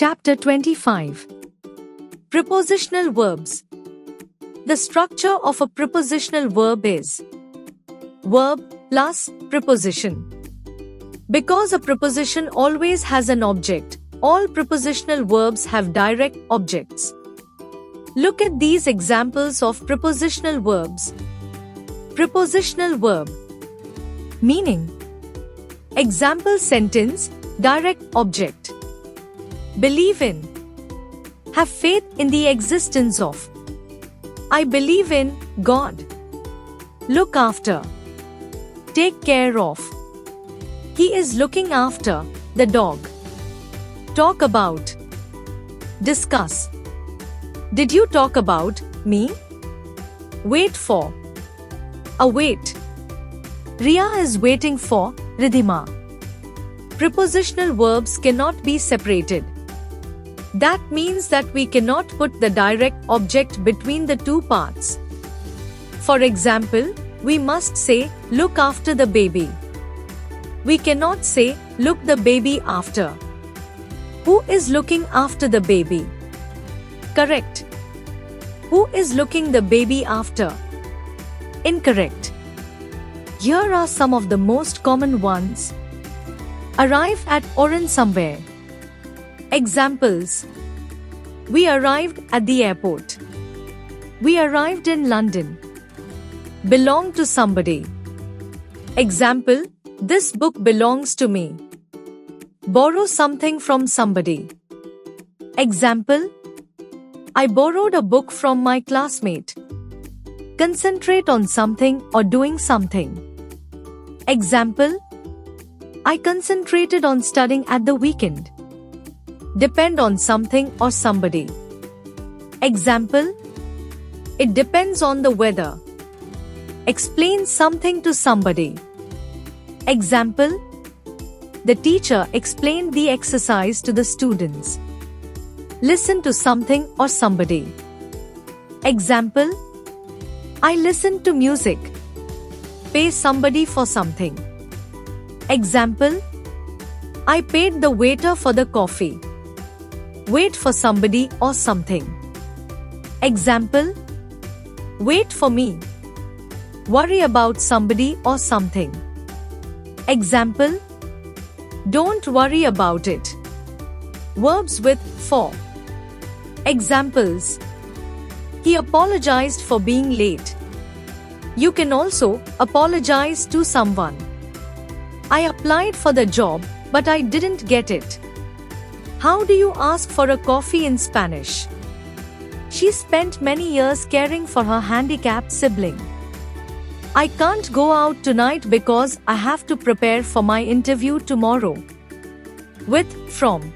Chapter 25. Prepositional verbs. The structure of a prepositional verb is verb plus preposition. Because a preposition always has an object, all prepositional verbs have direct objects. Look at these examples of prepositional verbs. Prepositional verb. Meaning. Example sentence, direct object. Believe in. Have faith in the existence of. I believe in God. Look after. Take care of. He is looking after the dog. Talk about. Discuss. Did you talk about me? Wait for. Await. Ria is waiting for Ridhima. Prepositional verbs cannot be separated. That means that we cannot put the direct object between the two parts. For example, we must say, look after the baby. We cannot say, look the baby after. Who is looking after the baby? Correct. Who is looking the baby after? Incorrect. Here are some of the most common ones. Arrive at or in somewhere. Examples. We arrived at the airport. We arrived in London. Belong to somebody. Example. This book belongs to me. Borrow something from somebody. Example. I borrowed a book from my classmate. Concentrate on something or doing something. Example. I concentrated on studying at the weekend. Depend on something or somebody. Example. It depends on the weather. Explain something to somebody. Example. The teacher explained the exercise to the students. Listen to something or somebody. Example. I listened to music. Pay somebody for something. Example. I paid the waiter for the coffee. Wait for somebody or something. Example. Wait for me. Worry about somebody or something. Example. Don't worry about it. Verbs with for. Examples. He apologized for being late. You can also apologize to someone. I applied for the job, but I didn't get it. How do you ask for a coffee in Spanish? She spent many years caring for her handicapped sibling. I can't go out tonight because I have to prepare for my interview tomorrow. With from.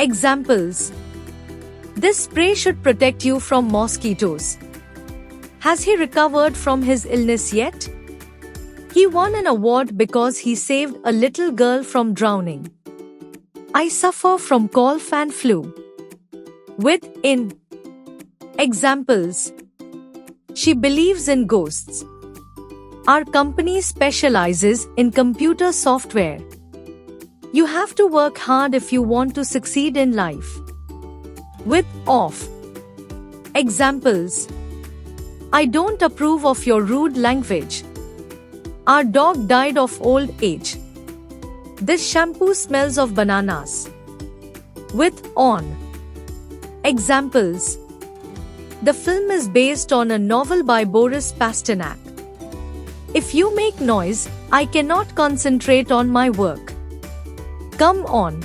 Examples. This spray should protect you from mosquitoes. Has he recovered from his illness yet? He won an award because he saved a little girl from drowning. I suffer from cough and flu. With in. Examples. She believes in ghosts. Our company specializes in computer software. You have to work hard if you want to succeed in life. With of. Examples. I don't approve of your rude language. Our dog died of old age. This shampoo smells of bananas. With on. Examples. The film is based on a novel by Boris Pasternak. If you make noise, I cannot concentrate on my work. Come on.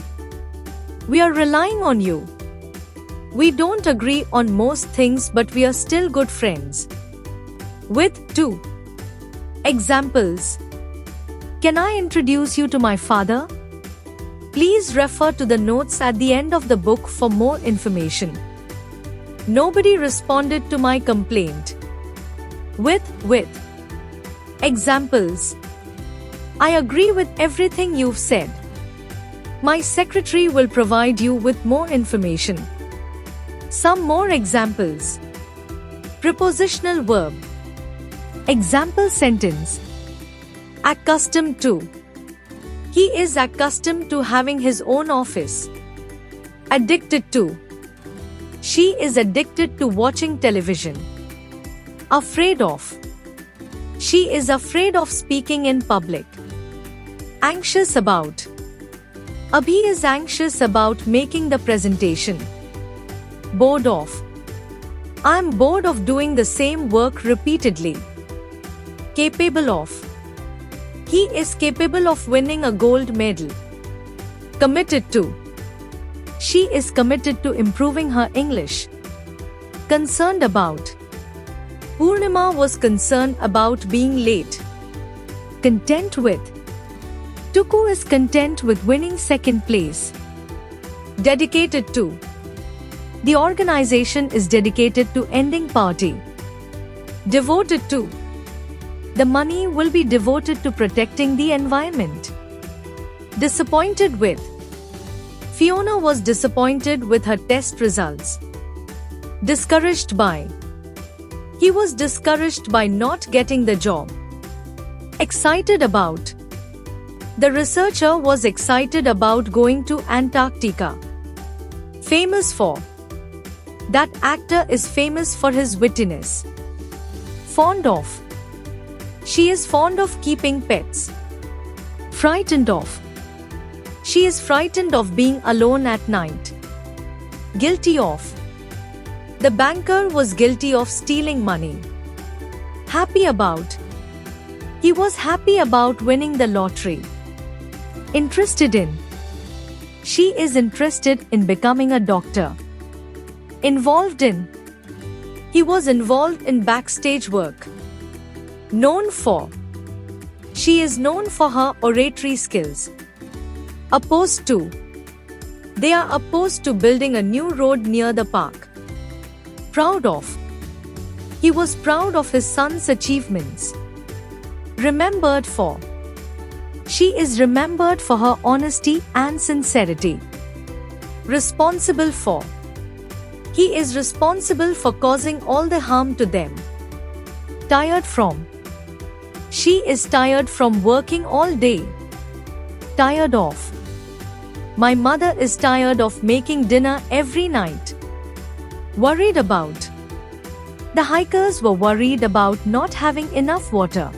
We are relying on you. We don't agree on most things, but we are still good friends. With to. Examples. Can I introduce you to my father? Please refer to the notes at the end of the book for more information. Nobody responded to my complaint. With. Examples. I agree with everything you've said. My secretary will provide you with more information. Some more examples. Prepositional verb. Example sentence. Accustomed to. He is accustomed to having his own office. Addicted to. She is addicted to watching television. Afraid of. She is afraid of speaking in public. Anxious about. Abhi is anxious about making the presentation. Bored of. I am bored of doing the same work repeatedly. Capable of. He is capable of winning a gold medal. Committed to. She is committed to improving her English. Concerned about. Purnima was concerned about being late. Content with. Tuku is content with winning second place. Dedicated to. The organization is dedicated to ending poverty. Devoted to. The money will be devoted to protecting the environment. Disappointed with. Fiona was disappointed with her test results. Discouraged by. He was discouraged by not getting the job. Excited about. The researcher was excited about going to Antarctica. Famous for. That actor is famous for his wittiness. Fond of. She is fond of keeping pets. Frightened of. She is frightened of being alone at night. Guilty of. The banker was guilty of stealing money. Happy about. He was happy about winning the lottery. Interested in. She is interested in becoming a doctor. Involved in. He was involved in backstage work. Known for. She is known for her oratory skills. Opposed to. They are opposed to building a new road near the park. Proud of. He was proud of his son's achievements. Remembered for. She is remembered for her honesty and sincerity. Responsible for. He is responsible for causing all the harm to them. Tired from. She is tired from working all day. Tired of. My mother is tired of making dinner every night. Worried about. The hikers were worried about not having enough water.